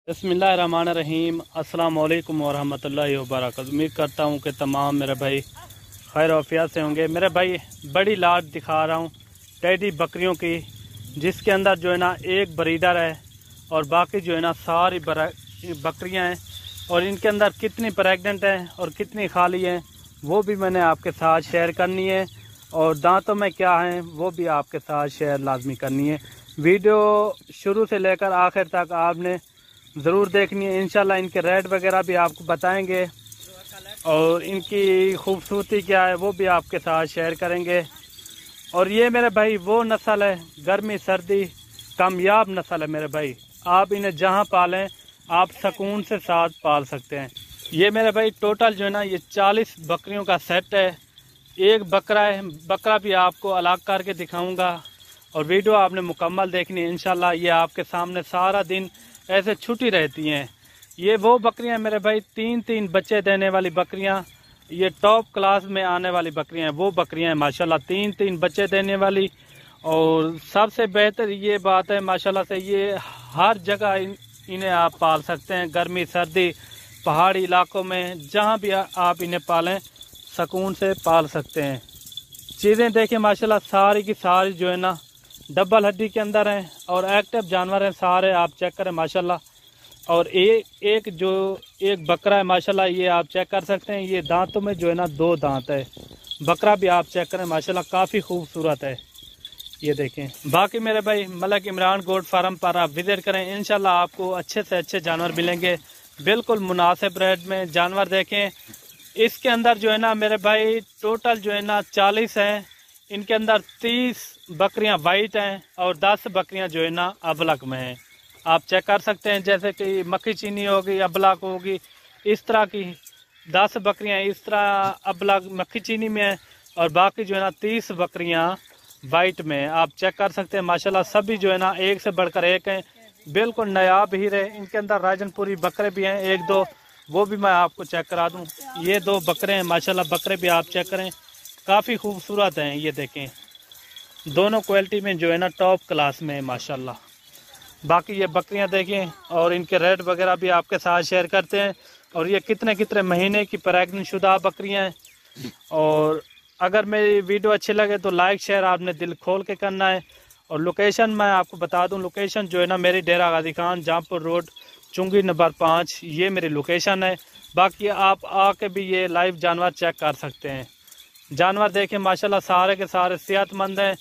बिस्मिल्लाहिर्रहमानिर्रहीम। अस्सलाम वालेकुम वरहमतुल्लाहि वबरकातुहू। उम्मीद करता हूँ कि तमाम मेरे भाई खैर आफियत से होंगे। मेरे भाई बड़ी लाट दिखा रहा हूँ टेडी बकरियों की, जिसके अंदर जो है ना एक ब्रीडर है और बाकी जो है ना सारी बकरियाँ हैं। और इनके अंदर कितनी प्रेग्नेंट हैं और कितनी खाली हैं वो भी मैंने आपके साथ शेयर करनी है, और दांतों में क्या हैं वो भी आपके साथ शेयर लाजमी करनी है। वीडियो शुरू से लेकर आखिर तक आपने ज़रूर देखनी है। इंशाल्लाह इनके रेट वगैरह भी आपको बताएंगे और इनकी खूबसूरती क्या है वो भी आपके साथ शेयर करेंगे। और ये मेरे भाई वो नस्ल है, गर्मी सर्दी कामयाब नस्ल है मेरे भाई। आप इन्हें जहाँ पालें आप सुकून से साथ पाल सकते हैं। ये मेरे भाई टोटल जो है ना ये 40 बकरियों का सेट है। एक बकरा है, बकरा भी आपको अलग करके दिखाऊंगा और वीडियो आपने मुकम्मल देखनी है। इंशाल्लाह ये आपके सामने सारा दिन ऐसे छुट्टी रहती हैं। ये वो बकरियां मेरे भाई 3-3 बच्चे देने वाली बकरियां, ये टॉप क्लास में आने वाली बकरियां हैं। वो बकरियां हैं माशाल्लाह 3-3 बच्चे देने वाली। और सबसे बेहतर ये बात है माशाल्लाह से ये हर जगह इन्हें आप पाल सकते हैं, गर्मी सर्दी पहाड़ी इलाकों में जहाँ भी आप इन्हें पालें सुकून से पाल सकते हैं। चीज़ें देखिए माशाल्लाह सारी की सारी जो है ना डबल हड्डी के अंदर हैं और एक्टिव जानवर हैं सारे। आप चेक करें माशाल्लाह। और एक बकरा है माशाल्लाह, ये आप चेक कर सकते हैं। ये दांतों में जो है ना 2 दांत है। बकरा भी आप चेक करें माशाल्लाह काफ़ी खूबसूरत है, ये देखें। बाकी मेरे भाई मलक इमरान गोट फार्म पर आप विजिट करें, इंशाल्लाह आपको अच्छे से अच्छे जानवर मिलेंगे बिल्कुल मुनासिब रेट में। जानवर देखें, इसके अंदर जो है ना मेरे भाई टोटल जो है ना 40 हैं। इनके अंदर 30 बकरियां वाइट हैं और 10 बकरियां जो है ना अबलक में हैं। आप चेक कर सकते हैं, जैसे कि मक्खी चीनी होगी, अबलक होगी, इस तरह की 10 बकरियां इस तरह अबलक मक्खी चीनी में है और बाकी जो है ना 30 बकरियां वाइट में। आप चेक कर सकते हैं माशाल्लाह सभी जो है ना एक से बढ़कर एक हैं, बिल्कुल नायाब हीरे। इनके अंदर राजनपुरी बकरे भी हैं 1-2, वो भी मैं आपको चेक करा दूं। ये 2 बकरे हैं माशाल्लाह, बकरे भी आप चेक करें काफ़ी खूबसूरत हैं। ये देखें दोनों क्वालिटी में जो है ना टॉप क्लास में है माशाल्लाह। बाकी ये बकरियां देखें और इनके रेट वगैरह भी आपके साथ शेयर करते हैं। और ये कितने महीने की प्रेग्नेंट शुदा बकरियां हैं। और अगर मेरी वीडियो अच्छी लगे तो लाइक शेयर आपने दिल खोल के करना है। और लोकेशन मैं आपको बता दूं, लोकेशन जो है ना मेरी डेरा गाजी खान जहाँपुर रोड चुंगी नंबर 5, ये मेरी लोकेशन है। बाकी आप आके भी ये लाइव जानवर चेक कर सकते हैं। जानवर देखें माशाल्लाह सारे के सारे सेहतमंद हैं।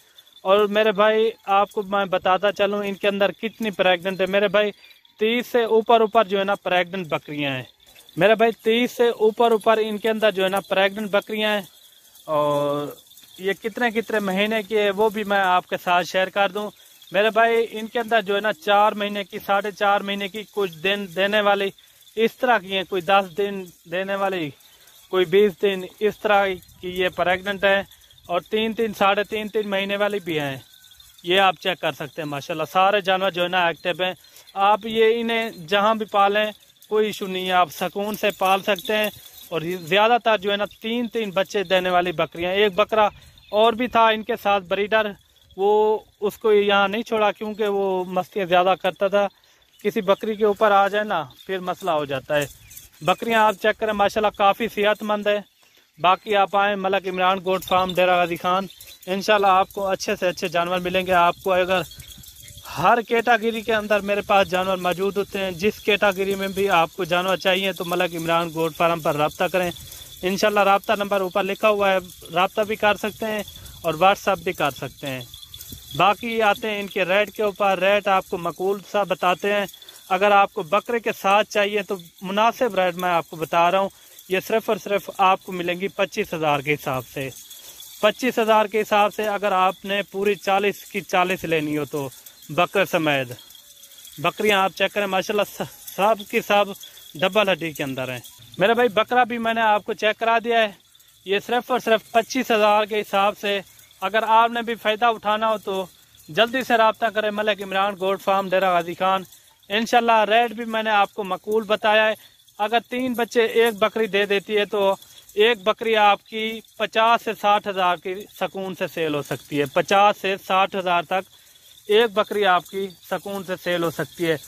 और मेरे भाई आपको मैं बताता चलूँ इनके अंदर कितनी प्रेग्नेंट है। मेरे भाई 30 से ऊपर जो है ना प्रेग्नेंट बकरियां हैं। मेरे भाई 30 से ऊपर इनके अंदर जो है ना प्रेग्नेंट बकरियां हैं। और ये कितने महीने की है वो भी मैं आपके साथ शेयर कर दूं। मेरे भाई इनके अंदर जो है ना 4 महीने की, 4.5 महीने की, कुछ दिन देने वाली इस तरह की हैं, कोई 10 दिन देने वाली, कोई 20 दिन, इस तरह की ये प्रेग्नेंट है। और 3-3, 3.5 महीने वाली भी हैं। ये आप चेक कर सकते हैं माशाल्लाह सारे जानवर जो है ना एक्टिव हैं। आप ये इन्हें जहां भी पालें कोई इशू नहीं है, आप सुकून से पाल सकते हैं। और ज़्यादातर जो है ना 3-3 बच्चे देने वाली बकरियां। एक बकरा और भी था इनके साथ ब्रीडर, वो उसको यहाँ नहीं छोड़ा क्योंकि वो मस्तियाँ ज़्यादा करता था। किसी बकरी के ऊपर आ जाए ना फिर मसला हो जाता है। बकरियां आप चेक करें माशाल्लाह काफ़ी सेहतमंद है। बाकी आप आएँ मलक इमरान गोट फार्म डेरा गाजी खान, इंशाल्लाह आपको अच्छे से अच्छे जानवर मिलेंगे। आपको अगर हर कैटेगरी के अंदर मेरे पास जानवर मौजूद होते हैं, जिस कैटेगरी में भी आपको जानवर चाहिए तो मलक इमरान गोट फार्म पर रब्ता करें। इंशाल्लाह रब्ता नंबर ऊपर लिखा हुआ है, रब्ता भी कर सकते हैं और व्हाट्सअप भी कर सकते हैं। बाकी आते हैं इनके रेट के ऊपर। रेट आपको माकूल सा बताते हैं। अगर आपको बकरे के साथ चाहिए तो मुनासिब रेट मैं आपको बता रहा हूँ। ये सिर्फ और सिर्फ आपको मिलेंगी 25,000 के हिसाब से। 25,000 के हिसाब से अगर आपने पूरी 40 की 40 लेनी हो तो बकरे समेत। बकरियां आप चेक करें माशाल्लाह सब की सब डबल हड्डी के अंदर हैं। मेरे भाई बकरा भी मैंने आपको चेक करा दिया है। ये सिर्फ और सिर्फ 25,000 के हिसाब से। अगर आपने भी फ़ायदा उठाना हो तो जल्दी से रब्ता करें मलक इमरान गोट फार्म डेरा गाजी खान। इंशाल्लाह रेट भी मैंने आपको माकूल बताया है। अगर 3 बच्चे एक बकरी दे देती है तो एक बकरी आपकी 50 से 60 हज़ार की सुकून से सेल हो सकती है। 50 से 60 हज़ार तक एक बकरी आपकी सुकून से सेल हो सकती है।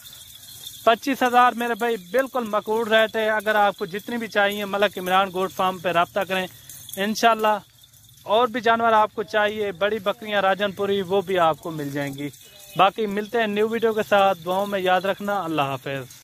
25,000 मेरे भाई बिल्कुल मकबूल रहते हैं। अगर आपको जितनी भी चाहिए मलक इमरान गोट फार्म पे रब्ता करें इंशाल्लाह। और भी जानवर आपको चाहिए, बड़ी बकरियां राजनपुरी, वो भी आपको मिल जाएंगी। बाकी मिलते हैं न्यू वीडियो के साथ। दुआओं में याद रखना। अल्लाह हाफिज।